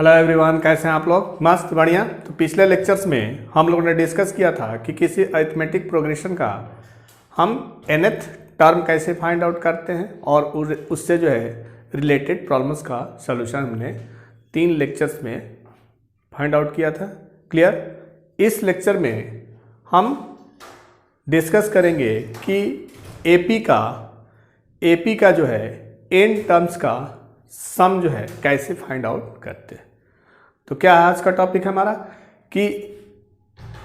Hello everyone, कैसे हैं आप लोग? मस्त, बढ़िया। तो पिछले लेक्चर्स में हम लोगों ने डिस्कस किया था कि किसी अरिथमेटिक प्रोग्रेशन का हम nth टर्म कैसे फाइंड आउट करते हैं और उससे जो है रिलेटेड प्रॉब्लम्स का सलूशन हमने 3 लेक्चर्स में फाइंड आउट किया था। क्लियर? इस लेक्चर में हम डिस्कस करेंगे कि एपी का जो है n टर्म्स का सम जो है कैसे फाइंड आउट करते हैं। तो क्या आज का टॉपिक है हमारा कि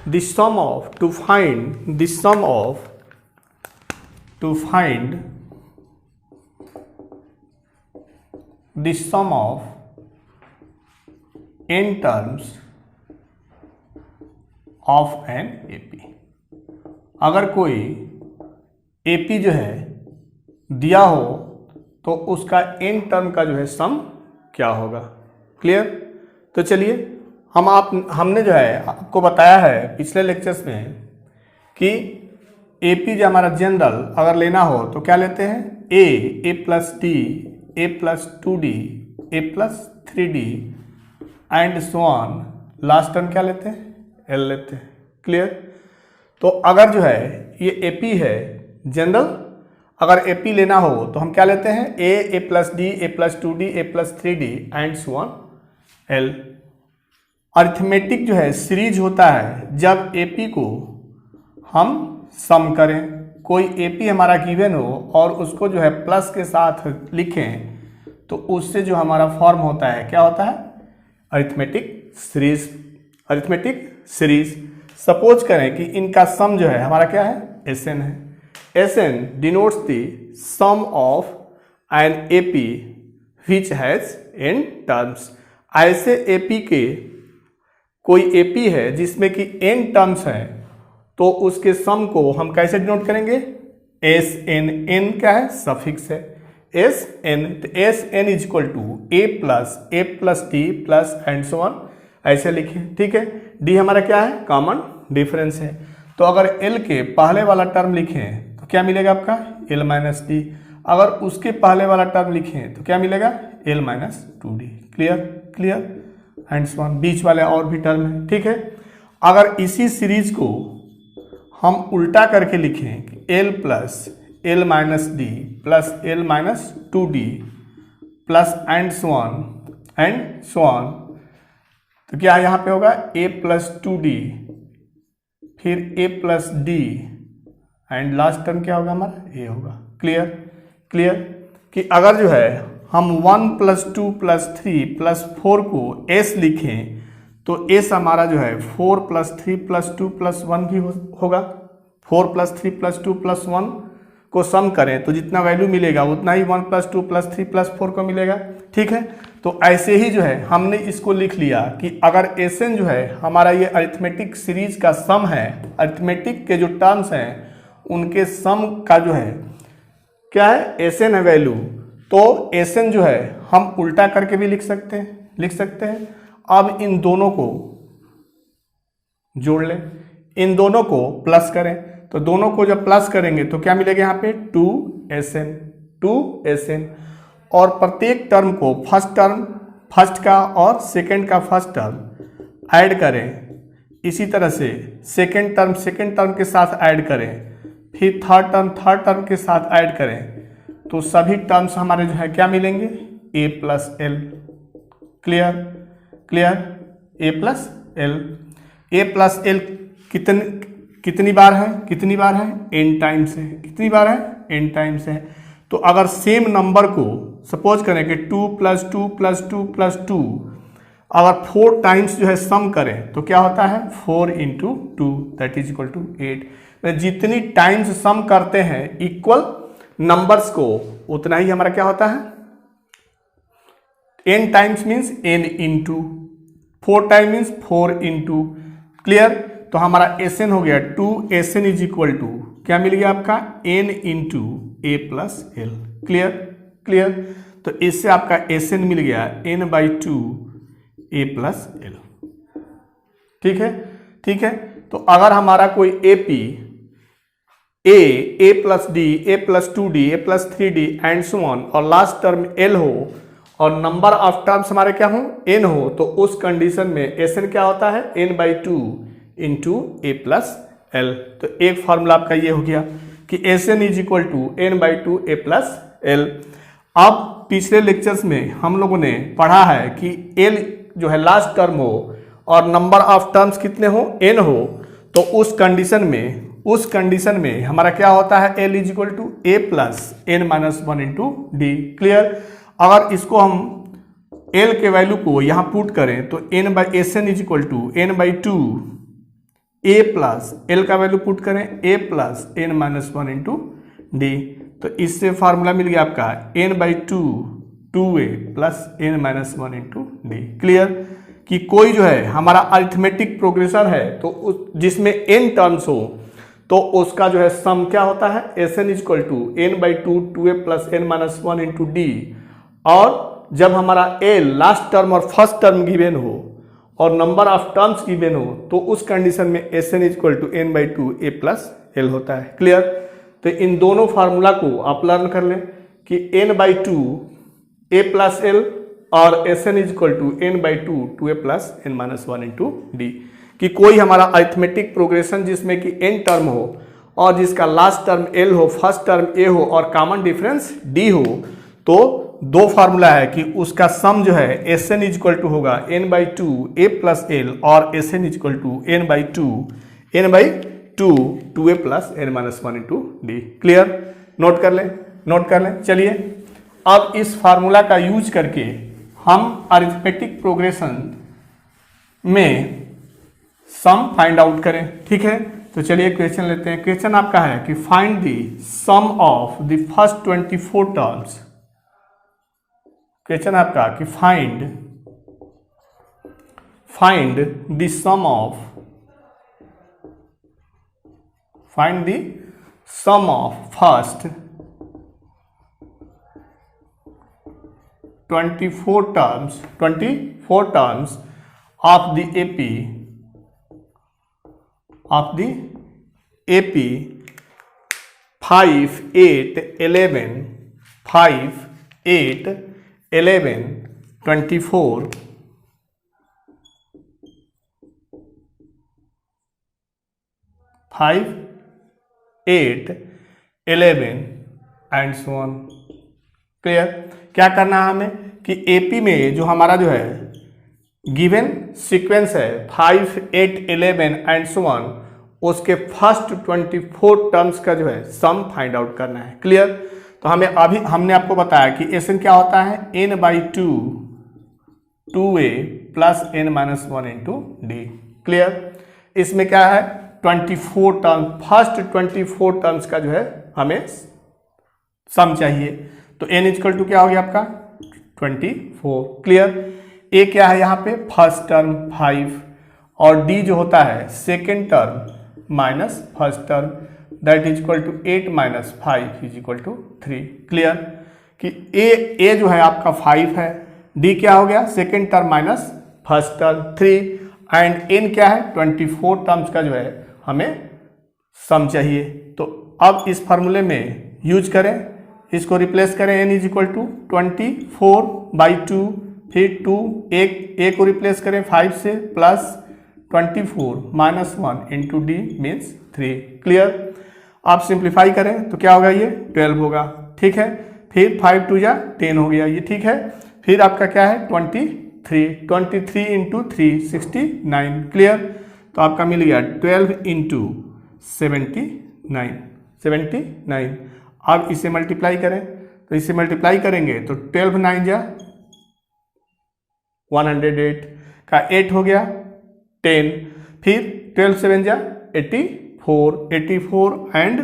the sum of to find the sum of n terms of N AP. अगर कोई एपी जो है दिया हो तो उसका n टर्म का जो है सम क्या होगा। क्लियर? तो चलिए हमने जो है आपको बताया है पिछले लेक्चर्स में कि एपी जो हमारा जनरल अगर लेना हो तो क्या लेते हैं, a plus d, a plus 2d, a plus 3d and so on. Last term क्या लेते हैं, एल लेते हैं। क्लियर? तो अगर जो है ये एपी है जनरल, अगर एपी लेना हो तो हम क्या लेते हैं, a plus d, a plus 2d, a plus 3d and so on l. Arithmetic जो है सीरीज होता है जब एपी को हम सम करें। कोई एपी हमारा गिवन हो और उसको जो है प्लस के साथ लिखें तो उससे जो हमारा फॉर्म होता है क्या होता है, अरिथमेटिक सीरीज। सपोज करें कि इनका सम जो है हमारा क्या है, एसएन है। Sn denotes the sum of an AP which has n terms। ऐसे AP के कोई AP है जिसमें कि n टर्म्स हैं तो उसके सम को हम कैसे डिनोट करेंगे, Sn। n क्या है, सफिक्स है Sn। तो Sn is equal to a plus d plus and so on, ऐसे लिखें। ठीक है? d हमारा क्या है, कॉमन डिफरेंस है। तो अगर l के पहले वाला टर्म लिखें क्या मिलेगा आपका, l माइनस डी। अगर उसके पहले वाला टर्म लिखें तो क्या मिलेगा, l minus 2d। Clear and so on. बीच वाले और भी टर्म है। ठीक है? अगर इसी सीरीज को हम उल्टा करके लिखें कि l plus l minus D plus l minus 2d plus and so on, तो क्या यहाँ पे होगा, a प्लस 2d फिर a plus D and last term क्या होगा हमारा, ए होगा। क्लियर कि अगर जो है हम 1 प्लस 2 प्लस 3 प्लस 4 को एस लिखें तो एस हमारा जो है 4 प्लस 3 प्लस 2 प्लस 1 भी होगा। 4 प्लस 3 प्लस 2 प्लस 1 को सम करें तो जितना वैल्यू मिलेगा उतना ही 1 प्लस 2 प्लस 3 प्लस 4 को मिलेगा। ठीक है? तो ऐसे ही जो है हमने इसको लिख लिया कि अगर एसएन जो है हमारा ये अरिथमेटिक सीरीज का सम है, अरिथमेटिक के जो टर्म्स हैं उनके सम का जो है क्या है, एसएन है वैल्यू। तो एसएन जो है हम उल्टा करके भी लिख सकते हैं। अब इन दोनों को जोड़ लें, इन दोनों को प्लस करें, तो दोनों को जब प्लस करेंगे तो क्या मिलेगा यहाँ पे, 2SN। और प्रत्येक टर्म को फर्स्ट का और सेकंड का फर्स्ट टर्म ऐड करें। इसी तरह से सेकंड टर्म के साथ ऐड करें, फिर थर्ड टर्म के साथ ऐड करें तो सभी टर्म्स हमारे जो है क्या मिलेंगे, a plus L. Clear? a plus L कितनी बार है, n टाइम्स है। कितनी बार है, n टाइम्स है। तो अगर सेम नंबर को सपोज करें कि 2 प्लस 2 प्लस 2 प्लस 2 अगर 4 टाइम्स जो है सम करें तो क्या होता है, 4 into 2 that is equal to 8। जितनी टाइम्स सम करते हैं इक्वल नंबर्स को उतना ही हमारा क्या होता है, n times means n into 4 time means 4 into. Clear? तो हमारा Sn हो गया 2Sn इज इक्वल टू क्या मिल गया आपका, n into a plus L. Clear? तो इससे आपका Sn मिल गया n/2 a प्लस एल। ठीक है? तो अगर हमारा कोई AP A plus d, a plus 2d, a plus 3d and so on और लास्ट टर्म एल हो और नंबर ऑफ टर्म्स हमारे क्या हो, n हो, तो उस कंडीशन में Sn क्या होता है, n/2 इंटू ए प्लस एल। तो एक फॉर्मूला आपका ये हो गया कि Sn is equal to n/2 a plus l. अब पिछले लेक्चर्स में हम लोगों ने पढ़ा है कि l जो है लास्ट टर्म हो और नंबर ऑफ टर्म्स कितने हो, n हो, तो उस कंडीशन में हमारा क्या होता है, l is equal to a plus n minus 1 into d. Clear. अगर इसको हम l के वैल्यू को यहाँ पुट करें तो Sn is equal to n/2 a plus l का वैल्यू पुट करें a plus n minus 1 into d. तो इससे फार्मूला मिल गया आपका n/2 2a plus n minus 1 into d. Clear. कि कोई जो है हमारा अरिथमेटिक प्रोग्रेशन है तो जिसमें n टर्म्स हो तो उसका जो है सम क्या होता है, Sn is equal to n/2 2a plus n minus 1 into d. और जब हमारा l लास्ट टर्म और फर्स्ट टर्म गिवन हो और नंबर ऑफ टर्म्स गिवन हो तो उस कंडीशन में Sn is equal to n/2 a plus l होता है। क्लियर। तो इन दोनों फार्मूला को आप लर्न कर लें कि n/2 a प्लस l और Sn is equal to n/2 2a plus n minus 1 into d. कि कोई हमारा अरिथमेटिक प्रोग्रेशन जिसमें कि n टर्म हो और जिसका लास्ट टर्म l हो, फर्स्ट टर्म a हो और कॉमन डिफरेंस d हो, तो दो फार्मूला है कि उसका सम जो है Sn इज इक्वल टू होगा n/2 a प्लस l और Sn is equal to n/2 2a plus n minus 1 into d. Clear. Note कर लें। चलिए अब इस फार्मूला का यूज करके हम अरिथमेटिक प्रोग्रेशन में सम फाइंड आउट करें। ठीक है, तो चलिए क्वेश्चन लेते हैं। क्वेश्चन आपका है कि find the sum of the first 24 terms. Question आपका कि find the sum of first 24 terms of the AP 5, 8, 11, 24 5, 8, 11 and so on. Clear. क्या करना है हमें कि एपी में जो हमारा जो है गिवन सीक्वेंस है 5, 8, 11 एंड सो ऑन, उसके फर्स्ट 24 टर्म्स का जो है सम फाइंड आउट करना है। क्लियर। तो हमने आपको बताया कि Sn क्या होता है, n/2 2a plus n minus 1 into d. Clear. इसमें क्या है 24 टर्म, फर्स्ट 24 टर्म्स का जो है हमें सम चाहिए। तो n इक्वल टू क्या हो गया आपका 24। क्लियर। ए क्या है यहाँ पे फर्स्ट टर्म 5 और डी जो होता है second term minus first term, that is equal to 8 minus 5 is equal to 3। Clear. कि ए जो है आपका 5 है, डी क्या हो गया second term minus first term 3 and n क्या है 24 टर्म्स का जो है हमें सम चाहिए। तो अब इस फार्मूले में यूज करें, इसको रिप्लेस करें, n इज इक्वल टू 24/2, फिर 2 ए को रिप्लेस करें 5 से plus 24 minus 1 into D means 3। Clear. आप सिंप्लीफाई करें तो क्या होगा, ये 12 होगा। ठीक है। फिर 5 2 जा 10 हो गया, ये ठीक है। फिर आपका क्या है 23 इंटू 3 69। क्लियर। तो आपका मिल गया 12 इंटू 79। अब इसे मल्टीप्लाई करें, तो इसे मल्टीप्लाई करेंगे तो 12 9 जा 108 का 8 हो गया 10, फिर 12 7 जा 84 एंड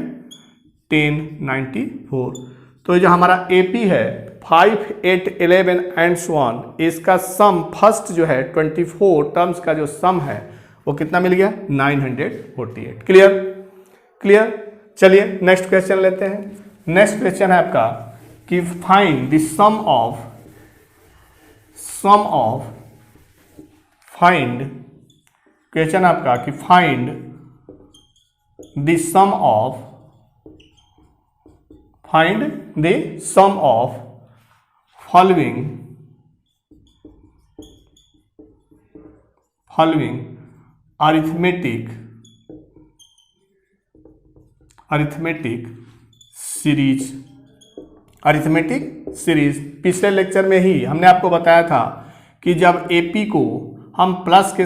10 94। तो जो हमारा एपी है 5, 8, 11 एंड सो ऑन, इसका सम फर्स्ट जो है 24 टर्म्स का जो सम है वो कितना मिल गया 948। क्लियर। चलिए नेक्स्ट क्वेश्चन लेते हैं। नेक्स्ट क्वेश्चन है आपका कि find the sum of question आपका कि find the sum of following following arithmetic series. पिछले लेक्चर में ही हमने आपको बताया था कि जब AP को हम प्लस के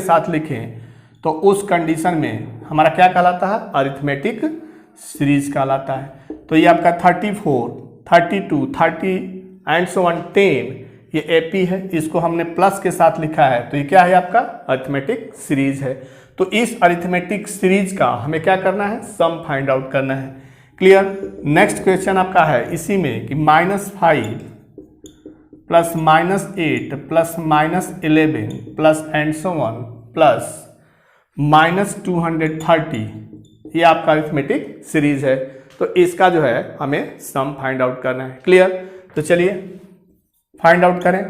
साथ लिखें, तो उस कंडीशन में हमारा क्या कहलाता है, अरिथमेटिक सीरीज कहलाता है। तो ये आपका 34, 32, 30 एंड सो ऑन 10 ये AP है, इसको हमने प्लस के साथ लिखा है, तो ये क्या है, आपका अरिथमेटिक सीरीज है। तो इस अरिथमेटिक सीरीज का हमें क्या करना है, सम फाइंड आउट करना है। क्लियर। नेक्स्ट क्वेश्चन आपका है इसी में कि -5 plus -8 plus -11 plus and so on plus -230 ये आपका अरिथमेटिक सीरीज है। तो इसका जो है हमें सम फाइंड आउट करना है। क्लियर। तो चलिए फाइंड आउट करें।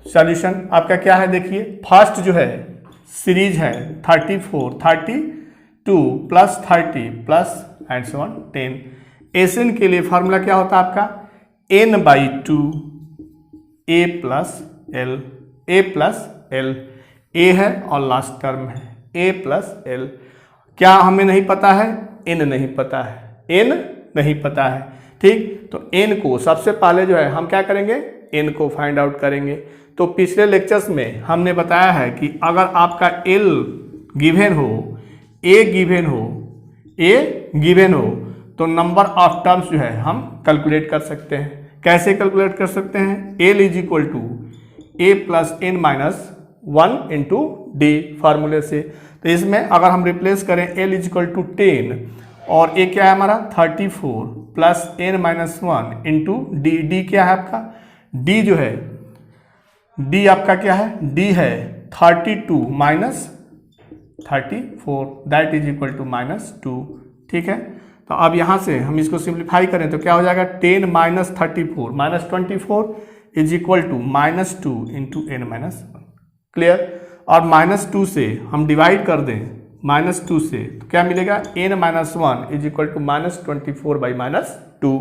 सॉल्यूशन आपका क्या है, देखिए फर्स्ट जो है सीरीज है 34, 32 plus 30 plus and so on 10। Sn के लिए फॉर्मूला क्या होता है आपका, n/2 a प्लस l। ए है और लास्ट टर्म है a प्लस l। क्या हमें नहीं पता है, n नहीं पता है, ठीक। तो n को सबसे पहले जो है हम क्या करेंगे, n को फाइंड आउट करेंगे। तो पिछले लेक्चर्स में हमने बताया है कि अगर आपका l गिवन हो, a गिवन हो तो नंबर ऑफ टर्म्स जो है हम कैलकुलेट कर सकते हैं। कैसे कैलकुलेट कर सकते हैं, l is equal to a plus n minus 1 into d फार्मूले से। तो इसमें अगर हम रिप्लेस करें l इज इक्वल टू 10 और a क्या है हमारा 34 plus n minus 1 into d. D क्या है आपका, d जो है d आपका क्या है, d है 32 minus 34 that is equal to -2। ठीक है। तो अब यहाँ से हम इसको सिंप्लीफाई करें तो क्या हो जाएगा, 10 minus 34 minus 24 is equal to -2 into n minus 1। Clear. और -2 से हम डिवाइड कर दें, -2 से तो क्या मिलेगा, n minus 1 is equal to -24/-2।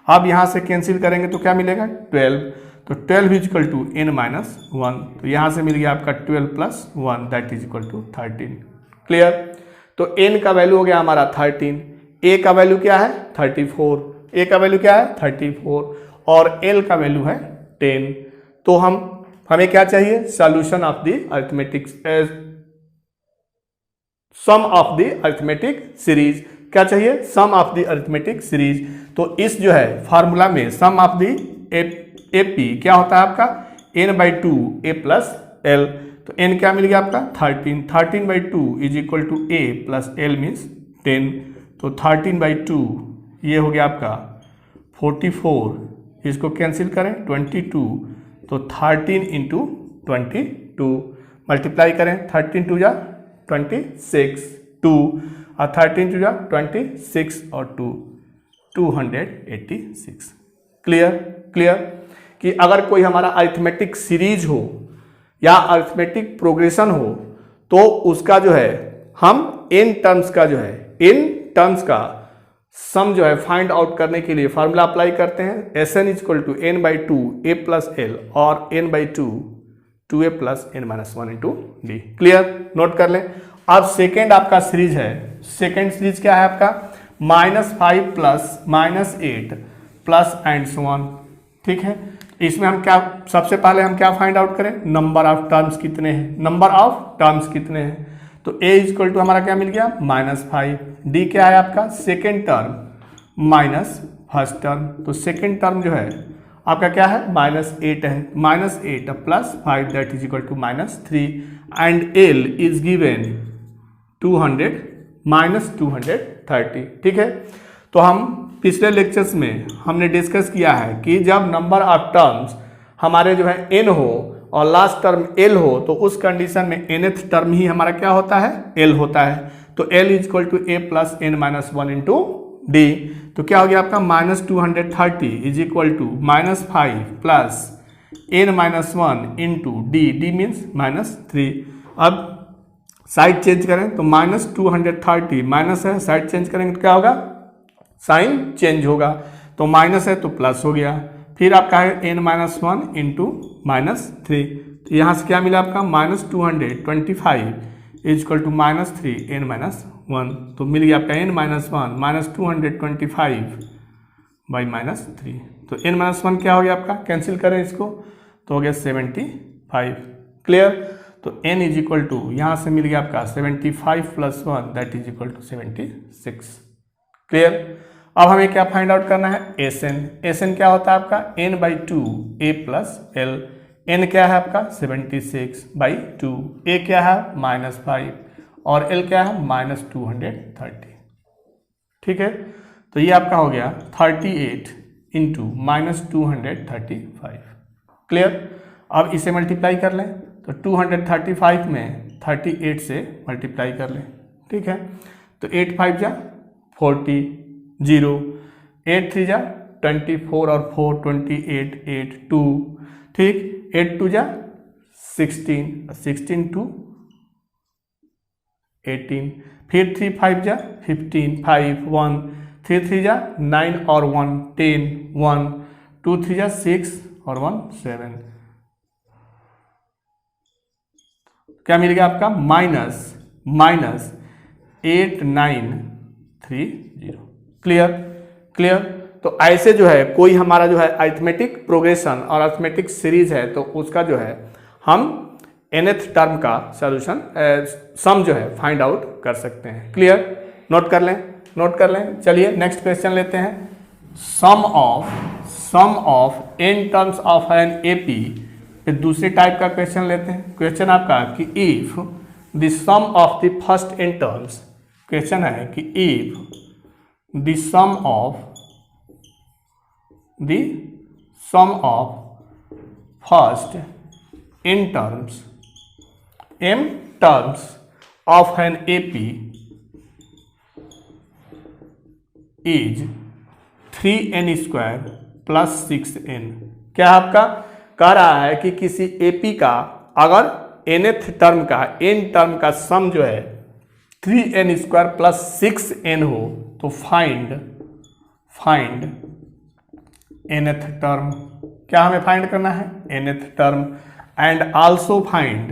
अब यहाँ से कैंसिल करेंगे तो क्या मिलेगा, 12। तो 12 is equal to n minus 1। तो यहाँ से मिल गया आपका 12 plus 1 that is equal to 13। Clear. तो n का वैल्यू हो गया हमारा 13, a का वैल्यू क्या है 34, a का वैल्यू क्या है 34 और l का वैल्यू है 10। तो हमें क्या चाहिए, solution of the arithmetic sum of the arithmetic series. क्या चाहिए, sum of the arithmetic series. तो इस जो है फार्मूला में सम ऑफ द AP क्या होता है आपका, n/2 a प्लस l। तो n क्या मिल गया आपका 13, 13/2 is equal to a plus l means 10। तो 13/2 ये हो गया आपका 44, इसको कैंसिल करें 22, तो 13 इंटू 22 मल्टीप्लाई करें, 13 2 जा 26 2 और 13 2 जा 26 और 2 286। क्लियर कि अगर कोई हमारा अरिथमेटिक सीरीज हो या अरिथमेटिक प्रोग्रेशन हो तो उसका जो है हम इन टर्म्स का सम जो है फाइंड आउट करने के लिए फार्मूला अप्लाई करते हैं, Sn is equal to n/2 a plus l और n/2 2a plus n minus 1 into d. Clear, note कर लें। अब सेकेंड आपका सीरीज है, सेकेंड सीरीज क्या है आपका, -5 plus -8 plus and so on. ठीक है। इसमें हम क्या, सबसे पहले हम क्या फाइंड आउट करें, नंबर ऑफ टर्म्स कितने हैं। तो a इज इक्वल टू हमारा क्या मिल गया -5, d क्या है आपका second term minus first term. तो सेकेंड टर्म जो है आपका क्या है -8 है, -8 plus 5 that is equal to -3 and l is given 200 -230। ठीक है। तो हम पिछले लेक्चर्स में हमने डिस्कस किया है कि जब नंबर ऑफ टर्म्स हमारे जो है n हो और लास्ट टर्म l हो तो उस कंडीशन में nth टर्म ही हमारा क्या होता है, l होता है। तो l is equal to a plus n minus 1 into d. तो क्या हो गया आपका -230 is equal to -5 plus n minus 1 into d, d means -3। अब साइड चेंज करें तो -230 माइनस है, साइड चेंज करेंगे तो क्या होगा, साइन चेंज होगा। तो माइनस है तो प्लस हो गया, फिर आपका है n माइनस 1 इंटू -3। तो यहाँ से क्या मिला आपका -225 इज इक्वल टू -3n-1, तो मिल गया आपका n-1 -225 बाई -3, तो n-1 क्या हो गया आपका, कैंसिल करें इसको तो हो गया 75। क्लियर, तो n इज इक्वल टू यहाँ से मिल गया आपका 75 + 1 that is equal to 76। Clear, अब हमें क्या फाइंड आउट करना है, एस एन क्या होता है आपका n/2 a + l, n क्या है आपका 76/2, a क्या है -5 और l क्या है -230। ठीक है, तो ये आपका हो गया 38 × -235। क्लियर, अब इसे मल्टीप्लाई कर लें तो 235 में 38 से मल्टीप्लाई कर लें। ठीक है, तो 8 5 जा 40, 0 8 3 जा 24 और 4 28 8 2, ठीक, 8 2 जा 16 16 2 18, फिर 3 5 जा 15 5 1 3 3 जा 9 और 1 10 1 2 3 जा 6 और 1 7, क्या मिलेगा आपका -8930। क्लियर, क्लियर, तो ऐसे जो है कोई हमारा जो है अरिथमेटिक प्रोग्रेशन और अरिथमेटिक सीरीज है तो उसका जो है हम nth टर्म का सॉल्यूशन सम जो है फाइंड आउट कर सकते हैं। क्लियर, नोट कर लें। चलिए नेक्स्ट क्वेश्चन लेते हैं, sum of n terms of N AP. फिर दूसरे टाइप का क्वेश्चन लेते हैं, क्वेश्चन आपका कि if the sum of the first n terms, question है कि if the sum of first n terms of an AP is 3n² + 6n। क्या आपका कह रहा है कि किसी AP का अगर nth टर्म का n टर्म का सम जो है 3n² + 6n हो तो फाइंड nth टर्म। क्या हमें फाइंड करना है, nth term, and also find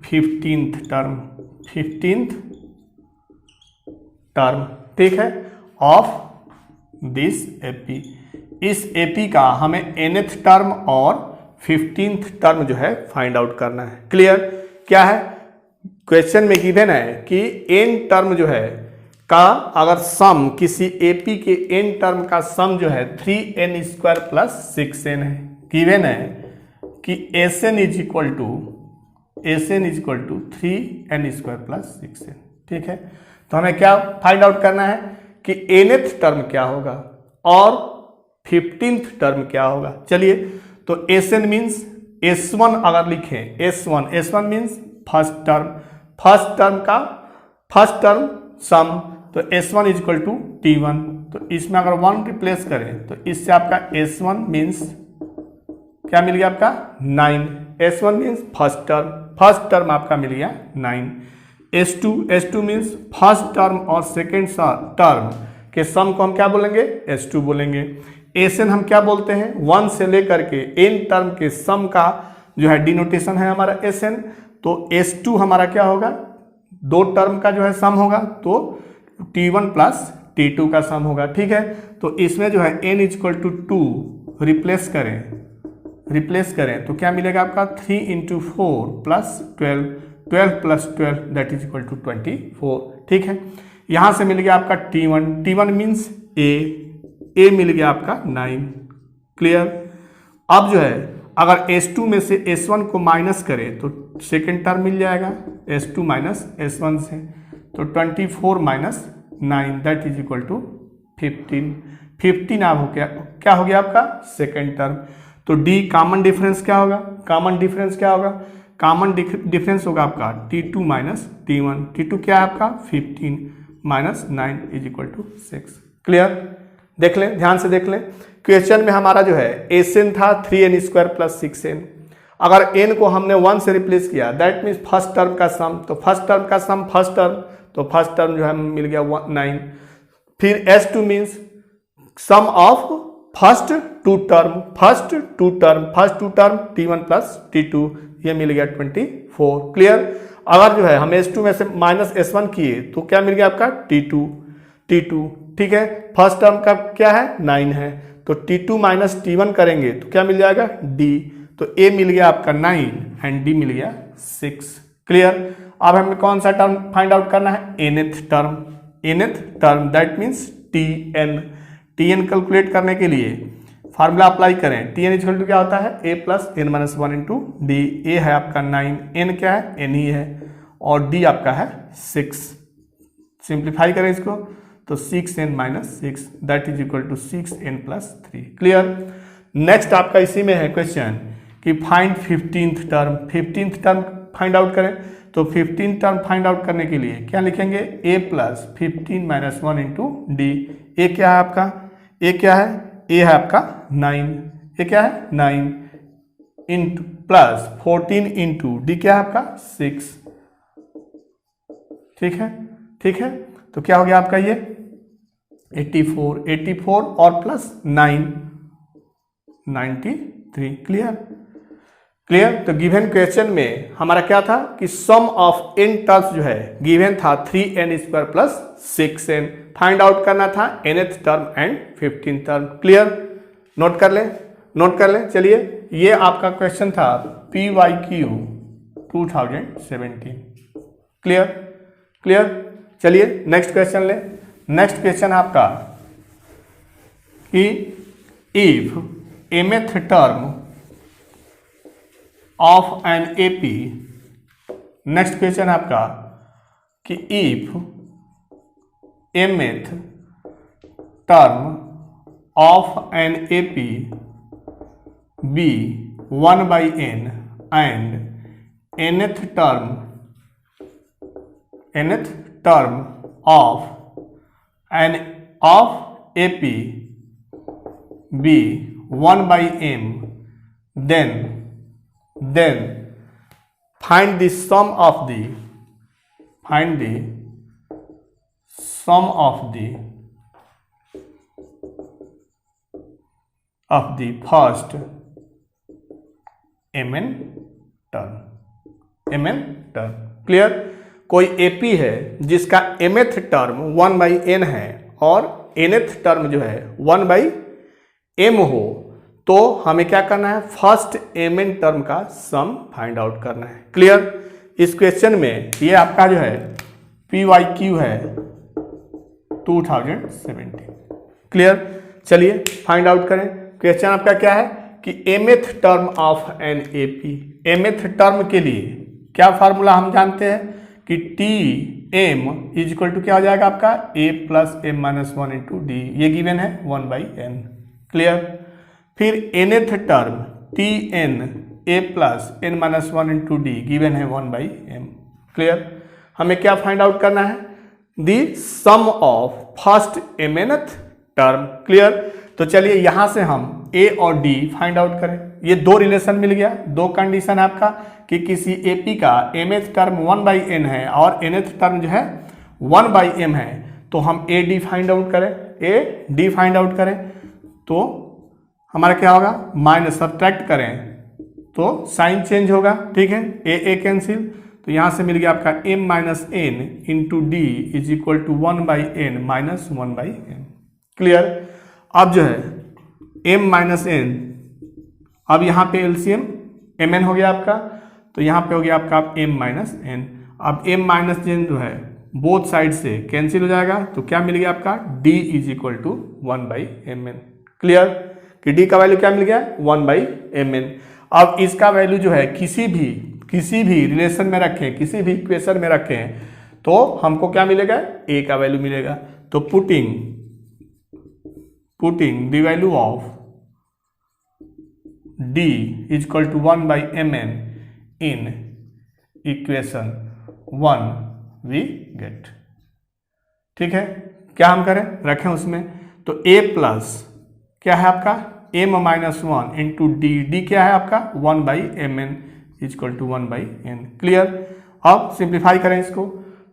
15th term, ठीक है, ऑफ दिस एपी। इस एपी का हमें nth टर्म और 15th टर्म जो है फाइंड आउट करना है। क्लियर, क्या है, क्वेश्चन में गिवन है कि n टर्म जो है का अगर सम, किसी एपी के n टर्म का सम जो है 3n² + 6n है। गिवन है कि Sn is equal to 3n² + 6n। ठीक है, तो हमें क्या फाइंड आउट करना है कि nth टर्म क्या होगा और 15th टर्म क्या होगा। चलिए, तो Sn मीन्स S1 अगर लिखें, S1 मीन्स फर्स्ट टर्म सम, तो S1 is equal to T1, तो इसमें अगर 1 रिप्लेस करें तो इससे आपका S1 मीन्स क्या मिल गया आपका 9, S1 मीन्स फर्स्ट टर्म आपका मिल गया 9। S2 मीन्स फर्स्ट टर्म और सेकेंड टर्म के सम को हम क्या बोलेंगे, S2 बोलेंगे। Sn हम क्या बोलते हैं, 1 से लेकर के n टर्म के सम का जो है डिनोटेशन है हमारा Sn, तो S2 हमारा क्या होगा, 2 टर्म का जो है सम होगा, तो T1 + T2 का सम होगा। ठीक है, तो इसमें जो है n = 2 रिप्लेस करें तो क्या मिलेगा आपका 3 × 4 + 12 + 12 दैट इज इक्वल टू 24। ठीक है, यहाँ से मिल गया आपका T1 मीन्स A मिल गया आपका 9। क्लियर, अब जो है अगर S2 में से S1 को माइनस करें तो सेकेंड टर्म मिल जाएगा S2 - S1 से, तो 24 - 9 दैट इज इक्वल टू 15 आप हो गया, क्या हो गया आपका सेकेंड टर्म। तो D कॉमन डिफरेंस क्या होगा, कॉमन डिफरेंस होगा आपका T2 - T1। T2 क्या है आपका 15 - 9 इज इक्वल टू 6। क्लियर, देख लें, ध्यान से देख लें, क्वेश्चन में हमारा जो है Sn था 3n² + 6n। अगर n को हमने 1 से रिप्लेस किया दैट मीन्स फर्स्ट टर्म का सम, तो फर्स्ट टर्म जो है मिल गया 9। फिर S2 means sum of first two term t1 plus t2, ये मिल गया 24। क्लियर। अगर जो है हम S2 में से माइनस S1 किए तो क्या मिल गया आपका t2। ठीक है, फर्स्ट टर्म का क्या है 9 है, तो t2 माइनस t1 करेंगे तो क्या मिल जाएगा d, तो a मिल गया आपका 9 एंड d मिल गया 6। क्लियर। अब हमें कौन सा टर्म फाइंड आउट करना है, nth term, that means tn calculate करने के लिए फार्मूला अप्लाई करें। tn इक्वल टू क्या होता है, a plus n minus 1 into D. a है आपका 9, n क्या है, n ही है, और d आपका है 6। सिंप्लीफाई करें इसको तो 6n minus 6 that is equal to 6n plus 3। Clear. Next आपका इसी में है क्वेश्चन कि find 15th term find out करें। तो 15th टर्म फाइंड आउट करने के लिए क्या लिखेंगे, a plus 15 minus 1 into d. A क्या है आपका, a क्या है, a है आपका 9, a क्या है 9 इंटू प्लस 14 इंटू डी क्या है आपका 6। ठीक है, तो क्या हो गया आपका ये 84 और प्लस 9 93। क्लियर। तो गिवन क्वेश्चन में हमारा क्या था कि सम ऑफ n टर्म्स जो है गिवन था 3n² plus 6n। Find out करना था nth term and 15th term. Clear. Note कर लें। चलिए, ये आपका क्वेश्चन था PYQ 2017। क्लियर। चलिए नेक्स्ट क्वेश्चन ले। नेक्स्ट क्वेश्चन आपका कि if mth term of an AP, next question आपका कि if mth term of an AP be 1/n and nth term of AP be 1/m, then find the sum of the first mn term. Clear. कोई AP है जिसका mth term 1/n है और nth term जो है 1/m हो, तो हमें क्या करना है, फर्स्ट mn टर्म का सम फाइंड आउट करना है। क्लियर। इस क्वेश्चन में ये आपका जो है PYQ है 2017। क्लियर। चलिए फाइंड आउट करें। क्वेश्चन आपका क्या है कि mth term of an AP, mth term के लिए क्या फार्मूला हम जानते हैं कि Tm इज इक्वल टू क्या हो जाएगा आपका a plus m minus 1 into d, ये गिवन है 1/n। क्लियर। फिर nth term Tn a plus n minus 1 into d given है 1/m। क्लियर। हमें क्या फाइंड आउट करना है, the sum of first mnth term. Clear. तो चलिए यहां से हम a और d फाइंड आउट करें। ये दो रिलेशन मिल गया, दो कंडीशन है आपका कि किसी AP का mth टर्म 1/n है और nth टर्म जो है 1/m है, तो हम AD फाइंड आउट करें तो हमारा क्या होगा, माइनस सब्ट्रैक्ट करें तो साइन चेंज होगा। ठीक है, a कैंसिल, तो यहां से मिल गया आपका m minus n into d is equal to 1/n minus 1/m। Clear. अब जो है m माइनस n, अब यहाँ पे LCM mn हो गया आपका, तो यहाँ पे हो गया आपका m माइनस n। अब m माइनस n जो है बोथ साइड से कैंसिल हो जाएगा, तो क्या मिल गया आपका d is equal to 1/mn। Clear कि d का वैल्यू क्या मिल गया 1/mn। अब इसका वैल्यू जो है किसी भी रिलेशन में रखें, किसी भी इक्वेशन में रखें, तो हमको क्या मिलेगा, a का वैल्यू मिलेगा। तो putting the value of d is equal to 1/mn in equation 1 we get. ठीक है, क्या हम करें, रखें उसमें, तो a प्लस क्या है आपका m माइनस 1 इंटू डी क्या है आपका 1/mn is equal to 1/n। Clear. अब सिंप्लीफाई करें इसको,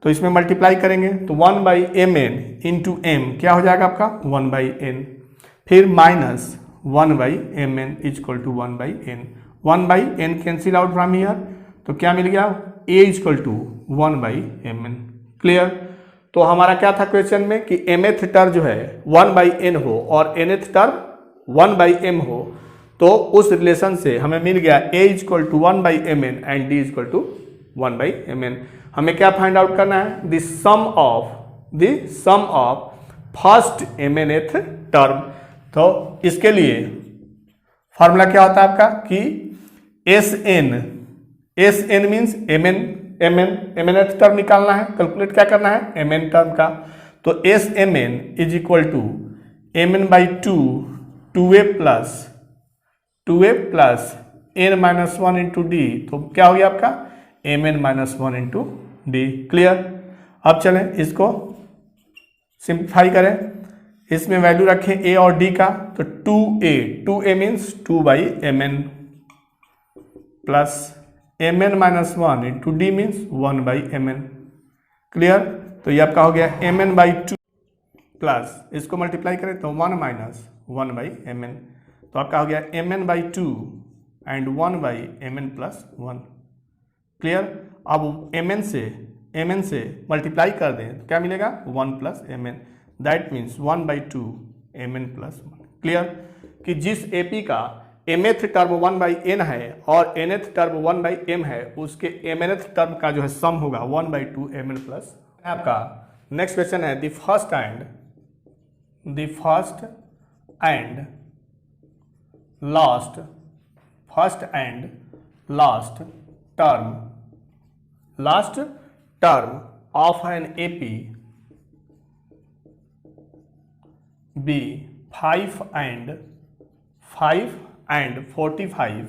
तो इसमें मल्टीप्लाई करेंगे तो 1/mn इंटू m क्या हो जाएगा आपका 1/n। फिर minus 1/mn is equal to 1/n, 1/n cancel out from here, तो क्या मिल गया, a is equal to 1/mn। Clear. तो हमारा क्या था क्वेश्चन में कि mth टर्म जो है 1/n हो और nth टर्म 1/m हो, तो उस रिलेशन से हमें मिल गया a is equal to 1/mn and d is equal to 1/mn। हमें क्या फाइंड आउट करना है, the sum of first mnth term. तो इसके लिए फॉर्मूला क्या होता है आपका कि SN मीन्स mnth टर्म निकालना है, कैलकुलेट क्या करना है mn टर्म का। तो SMN is equal to mn/2 2a plus n-1 into d, तो क्या हो गया आपका mn-1 इंटू डी। क्लियर। अब चलें इसको सिंप्लीफाई करें, इसमें वैल्यू रखें a और d का, तो 2a means 2/mn plus mn-1 into D means 1/mn। Clear. तो ये आपका हो गया mn/2 प्लस इसको मल्टीप्लाई करें तो 1 माइनस 1/mn, तो आपका हो गया mn/2 and 1/mn plus 1। Clear. अब mn से मल्टीप्लाई कर दें तो क्या मिलेगा 1 plus mn, that means 1/2 mn plus 1। Clear. कि जिस AP का mth टर्म 1/n है और nth टर्म 1/m है, उसके mnth टर्म का जो है सम होगा 1/2 mn प्लस। आपका नेक्स्ट क्वेश्चन है the first and last term of an AP be 5 and 45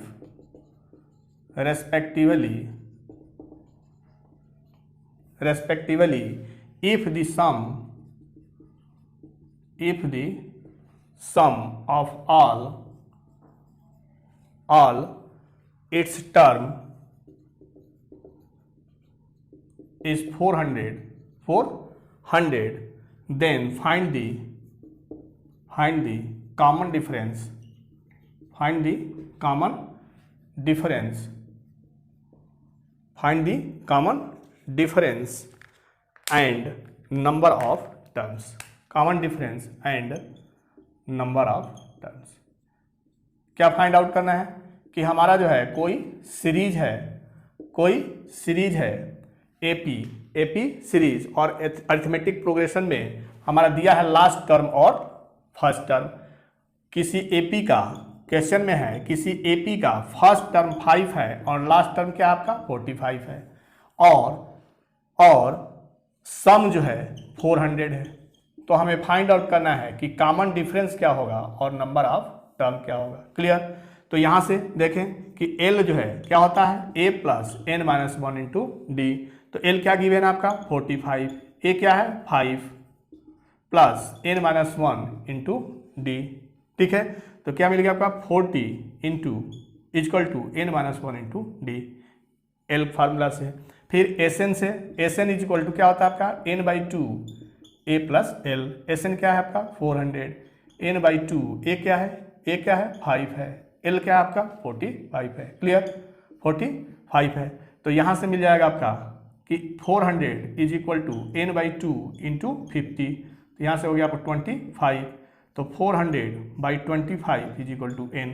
respectively if the sum of all its term is 400, then find the common difference and number of terms। क्या find out करना है कि हमारा जो है कोई series है AP series और अरिथमेटिक प्रोग्रेशन में हमारा दिया है लास्ट टर्म और फर्स्ट टर्म। किसी AP का क्वेश्चन में है, किसी AP का फर्स्ट टर्म 5 है और लास्ट टर्म क्या आपका 45 है, और सम जो है 400 है। तो हमें फाइंड आउट करना है कि कॉमन डिफरेंस क्या होगा और नंबर ऑफ टर्म क्या होगा। क्लियर। तो यहाँ से देखें कि L जो है क्या होता है a plus n-1 into d, तो L क्या गिवन है आपका 45, a क्या है 5 प्लस n-1 इंटू डी। ठीक है। तो क्या मिल गया आपका 40 into is equal to n-1 into d, L formula से। फिर SN इजक्वल टू क्या होता है आपका n/2 a plus L, SN क्या है आपका 400, n/2 a क्या है 5 है, L क्या है आपका 45 है। क्लियर। 45 है, तो यहाँ से मिल जाएगा आपका कि 400 is equal to n/2 into 50, तो यहाँ से हो गया आपका 25, तो 400/25 इज इक्वल टू n,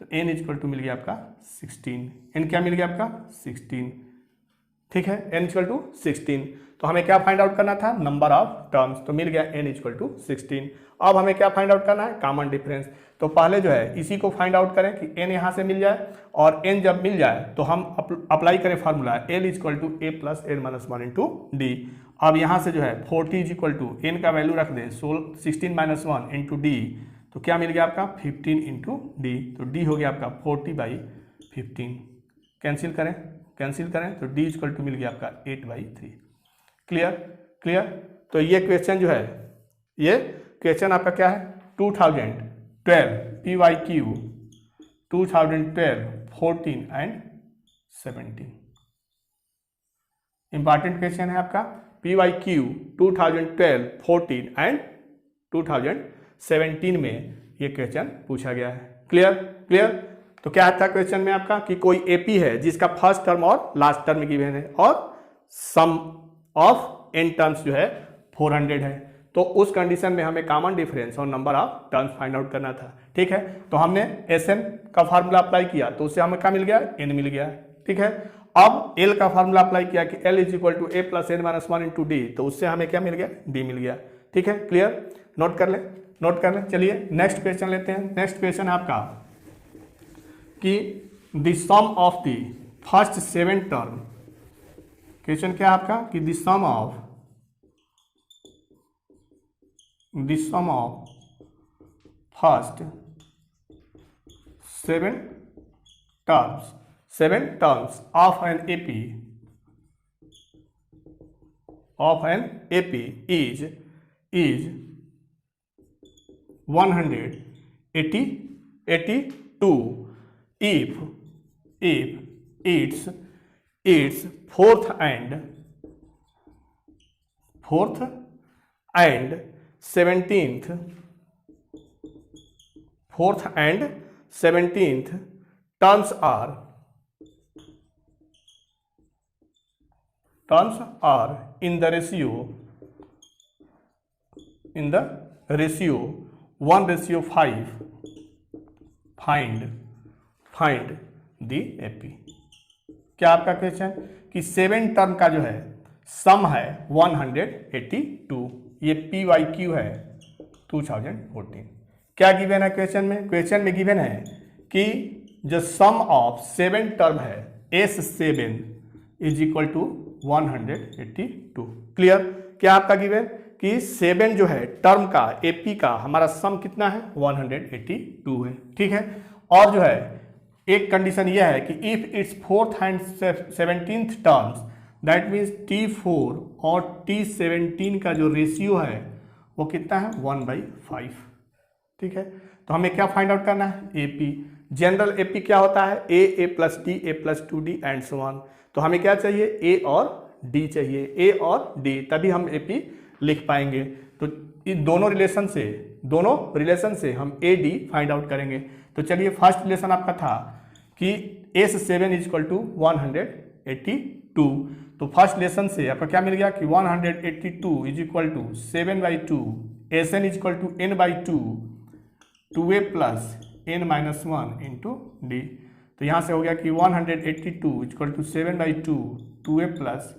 तो n इज इक्वल टू मिल गया आपका 16। n क्या मिल गया आपका 16। ठीक है, n इक्वल टू 16। तो हमें क्या फाइंड आउट करना था नंबर ऑफ टर्म्स, तो मिल गया n इक्वल टू 16। अब हमें क्या फाइंड आउट करना है कॉमन डिफरेंस। तो पहले जो है इसी को फाइंड आउट करें कि n यहाँ से मिल जाए, और n जब मिल जाए तो हम अप्लाई करें formula L equal to a plus n-1 into d. अब यहाँ से जो है 40 इज इक्वल टू n का वैल्यू रख दें 16-1 इंटू डी, तो क्या मिल गया आपका 15 इंटू डी, तो डी हो गया आपका 40/15। कैंसिल करें तो d इक्वल टू मिल गया आपका 8/3। क्लियर। तो ये क्वेश्चन जो है, ये क्वेश्चन आपका क्या है 2012 PYQ 2012 14 एंड 17 इंपॉर्टेंट क्वेश्चन है आपका PYQ 2012 14 एंड 2017 में ये क्वेश्चन पूछा गया है। Clear clear. तो क्या था क्वेश्चन में आपका कि कोई एपी है जिसका फर्स्ट टर्म और लास्ट टर्म गिवन है और सम ऑफ n टर्म्स जो है 400 है, तो उस कंडीशन में हमें कॉमन डिफरेंस और number of terms find out करना था। ठीक है, तो हमने Sn का फार्मूला अप्लाई किया तो उससे हमें क्या मिल गया, n मिल गया। ठीक है, अब L का फार्मूला अप्लाई किया कि L is equal to a plus n minus 1 into d, तो उससे हमें क्या मिल गया, d मिल गया। ठीक है, क्लियर। नोट कर लें, नोट कर लें। चलिए नेक्स्ट क्वेश्चन लेते हैं। नेक्स्ट क्वेश्चन है आपका कि the sum of the first 7 term, question क्या है आपका कि the sum of first 7 terms of an AP is 182 if its fourth and 17th terms are in the ratio 1:5. Find the AP। क्या आपका question कि 7 टर्म का जो है सम है 182, ये PYQ है 2014। क्या गिवन है क्वेश्चन में? क्वेश्चन में गिवन है कि जो सम ऑफ 7 टर्म है S7 is equal to 182। Clear. क्या आपका गिवन कि 7 जो है टर्म का AP का हमारा सम कितना है, 182 है। ठीक है, और जो है एक कंडीशन यह है कि if it's 4th and 17th terms that means T4 और T17 का जो रेशियो है वो कितना है, 1/5। ठीक है, तो हमें क्या फाइंड आउट करना है, AP। जनरल AP क्या होता है, A plus D, A plus 2D and so on. तो हमें क्या चाहिए, A और D चाहिए, A और D, तभी हम AP लिख पाएंगे। तो इन दोनों रिलेशन से हम AD फाइंड आउट करेंगे। तो चलिए फर्स्ट रिलेशन आपका था कि S7 इज इक्वल टू 182। तो फर्स्ट रिलेशन से आपका क्या मिल गया कि 182 is equal to 7/2, Sn is equal to n/2, 2a plus n minus 1 into d. तो यहाँ से हो गया कि 182 is equal to 7/2, 2a plus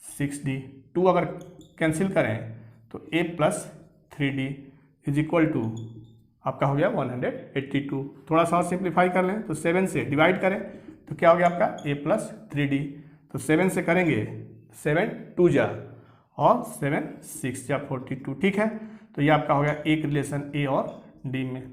6d। 2 अगर कैंसिल करें तो a plus 3d is equal to आपका हो गया 182। थोड़ा सा और सिंप्लीफाई कर लें तो 7 से डिवाइड करें तो क्या हो गया आपका a प्लस 3d। तो 7 से करेंगे 7 2 जा और 7 6 जा 42। ठीक है, तो ये आपका हो गया एक रिलेशन A और D में।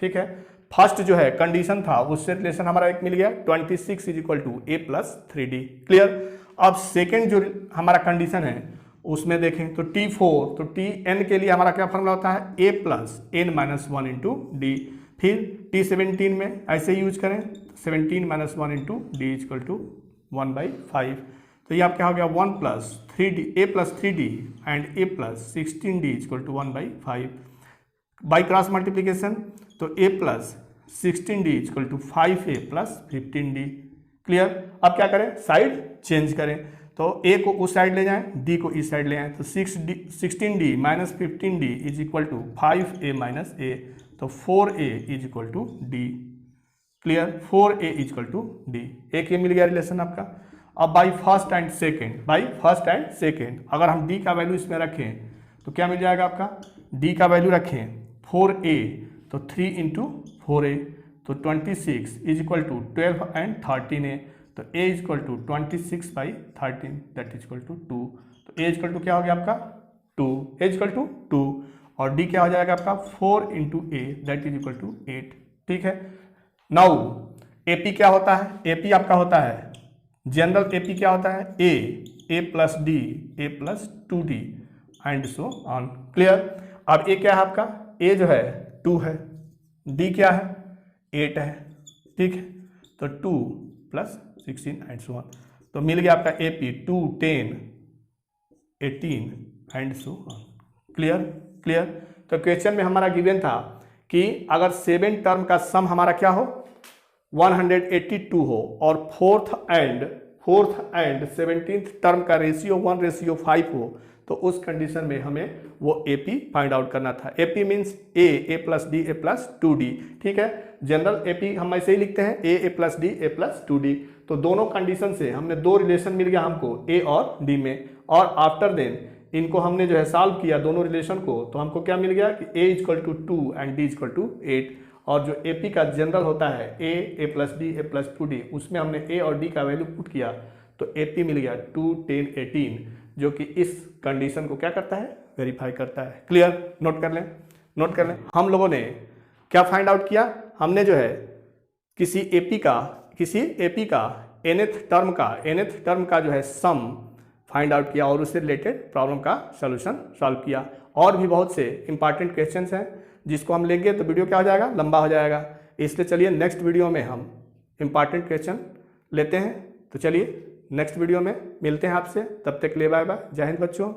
ठीक है, फर्स्ट जो है कंडीशन था उससे रिलेशन हमारा एक मिल गया 26 is equal to a plus 3d। Clear. अब सेकेंड जो हमारा कंडीशन है उसमें देखें तो T4, तो Tn के लिए हमारा क्या फॉर्मूला होता है, a plus n minus 1 into d. फिर T17 में ऐसे यूज करें 17 minus 1 into d is equal to 1/5। तो ये आप क्या हो गया 1 plus 3d, a plus 3d and a plus 16d is equal to 1/5। By cross multiplication तो a plus 16d is equal to 5a plus 15d। Clear. अब क्या करें, साइड चेंज करें तो a को उस साइड ले जाएं, d को इस साइड ले आएं। तो 16d minus 15d is equal to 5a minus a, तो 4a is equal to d। Clear, 4a is equal to d। एक ये मिल गया रिलेशन आपका। अब बाई फर्स्ट एंड सेकेंड अगर हम d का वैल्यू इसमें रखें तो क्या मिल जाएगा आपका, d का वैल्यू रखें 4a तो 3 इंटू 4a, तो 26 is equal to 12 and 13a, तो a is equal to 26/13 that is equal to 2। तो a इज इक्वल टू क्या हो गया आपका 2, a इज इक्वल टू 2 और d क्या हो जाएगा आपका 4 into a that is equal to 8। ठीक है, नाउ AP क्या होता है, AP आपका होता है जनरल AP क्या होता है, a plus d, a plus 2d and so on. Clear. अब a क्या है आपका, a जो है 2 है, d क्या है 8 है। ठीक है, तो 2 प्लस 16 एंड सो ऑन। तो मिल गया आपका AP 2 10 18 and so on. Clear. तो क्वेश्चन में हमारा गिवन था कि अगर 7 टर्म का सम हमारा क्या हो 182 हो और फोर्थ एंड 17th टर्म का रेशियो 1:5 हो, तो उस कंडीशन में हमें वो एपी फाइंड आउट करना था। AP means A plus d a plus 2d। ठीक है, जनरल एपी हम ऐसे ही लिखते हैं a plus d a plus 2d। तो दोनों कंडीशन से हमने दो रिलेशन मिल गया हमको ए और डी में, और आफ्टर देन इनको हमने जो है सॉल्व किया दोनों रिलेशन को, तो हमको क्या मिल गया कि a equal to 2 and d equal to 8। और जो एपी का जनरल होता है a plus d a plus 2d, उसमें हमने ए और डी का वैल्यू पुट किया तो एपी मिल गया 2, 10, 18, जो कि इस कंडीशन को क्या करता है, वेरीफाई करता है। क्लियर, नोट कर लें। हम लोगों ने क्या फाइंड आउट किया, हमने जो है किसी एपी का nth टर्म का जो है सम फाइंड आउट किया और उससे रिलेटेड प्रॉब्लम का सॉल्यूशन सॉल्व किया। और भी बहुत से इंपॉर्टेंट क्वेश्चंस हैं जिसको हम लेंगे तो वीडियो क्या हो जाएगा, लंबा हो जाएगा। इसलिए चलिए नेक्स्ट वीडियो में हम इंपॉर्टेंट क्वेश्चन लेते हैं। तो चलिए नेक्स्ट वीडियो में मिलते हैं आपसे, तब तक के लिए बाय बाय, जय हिंद बच्चों।